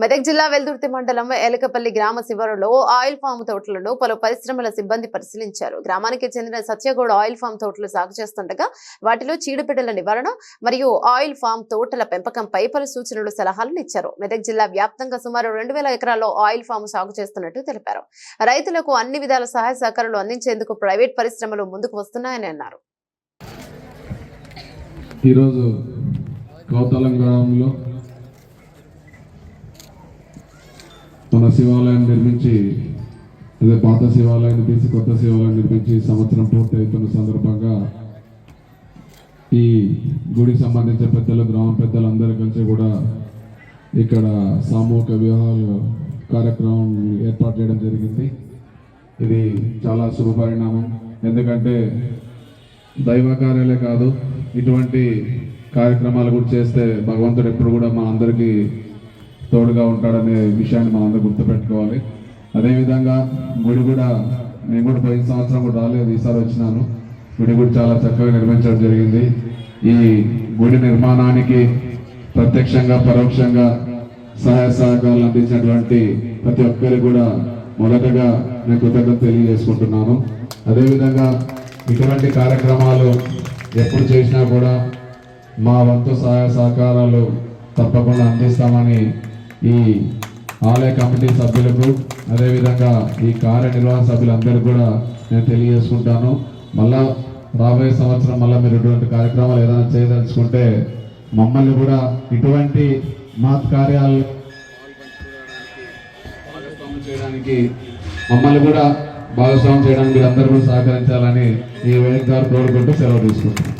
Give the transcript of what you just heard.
మెదక్ జిల్లా వెల్దుర్తి మండలం ఏలకపల్లి గ్రామ శివారులో ఆయిల్ ఫామ్ తోటలను పలు పరిశ్రమల సిబ్బంది పరిశీలించారు. గ్రామానికి చెందిన సత్యగౌడ ఆయిల్ ఫామ్ తోటలు సాగు చేస్తుండగా వాటిలో చీడపీడల నివారణ మరియు ఆయిల్ ఫామ్ తోటల పెంపకంపై పలు సూచనలు సలహాలను ఇచ్చారు. మెదక్ జిల్లా వ్యాప్తంగా సుమారు 2000 ఎకరాల్లో ఆయిల్ ఫామ్ సాగు చేస్తున్నట్టు తెలిపారు. రైతులకు అన్ని విధాల సహాయ సహకారాలు అందించేందుకు ప్రైవేట్ పరిశ్రమలు ముందుకు వస్తున్నాయని అన్నారు. ఈరోజు కౌతలం గ్రామంలో మన శివాలయాన్ని నిర్మించి అదే పాత శివాలయాన్ని తీసి కొత్త శివాలయాన్ని నిర్మించి సంవత్సరం పూర్తి అవుతున్న సందర్భంగా ఈ గుడికి సంబంధించిన పెద్దలు గ్రామ పెద్దలు అందరూ కలిసి కూడా ఇక్కడ సామూహిక వివాహాల కార్యక్రమం ఏర్పాటు చేయడం జరిగింది. ఇది చాలా శుభ పరిణామం. ఎందుకంటే దైవ కార్యాలే కాదు, ఇటువంటి కార్యక్రమాలు కూడా చేస్తే భగవంతుడు ఎప్పుడు కూడా మా అందరికీ తోడుగా ఉంటాడనే విషయాన్ని మనం అందరూ గుర్తుపెట్టుకోవాలి. అదేవిధంగా గుడి కూడా నేను కూడా పోయిన సంవత్సరం కూడా రాలేదు, ఈసారి వచ్చినాను. గుడి కూడా చాలా చక్కగా నిర్మించడం జరిగింది. ఈ గుడి నిర్మాణానికి ప్రత్యక్షంగా పరోక్షంగా సహాయ సహకారాలు అందించినటువంటి ప్రతి ఒక్కరికి కూడా మొదటగా నేను కృతజ్ఞత తెలియజేసుకుంటున్నాను. అదేవిధంగా ఇటువంటి కార్యక్రమాలు ఎప్పుడు చేసినా కూడా మా వంతు సహాయ సహకారాలు తప్పకుండా అందిస్తామని ఈ ఆలయ కమిటీ సభ్యులకు అదేవిధంగా ఈ కార్యనిర్వహణ సభ్యులందరికీ కూడా నేను తెలియజేసుకుంటాను. మళ్ళా రాబోయే సంవత్సరం మళ్ళీ మీరు ఇటువంటి కార్యక్రమాలు ఏదైనా చేయదలుచుకుంటే మమ్మల్ని కూడా ఇటువంటి మాత్ కార్యాలు చేయడానికి మమ్మల్ని కూడా భాగస్వామ్యం చేయడానికి మీరు అందరూ కూడా సహకరించాలని ఈ వేదిక ద్వారా కోరుకుంటూ సెలవు తీసుకుంటున్నాను.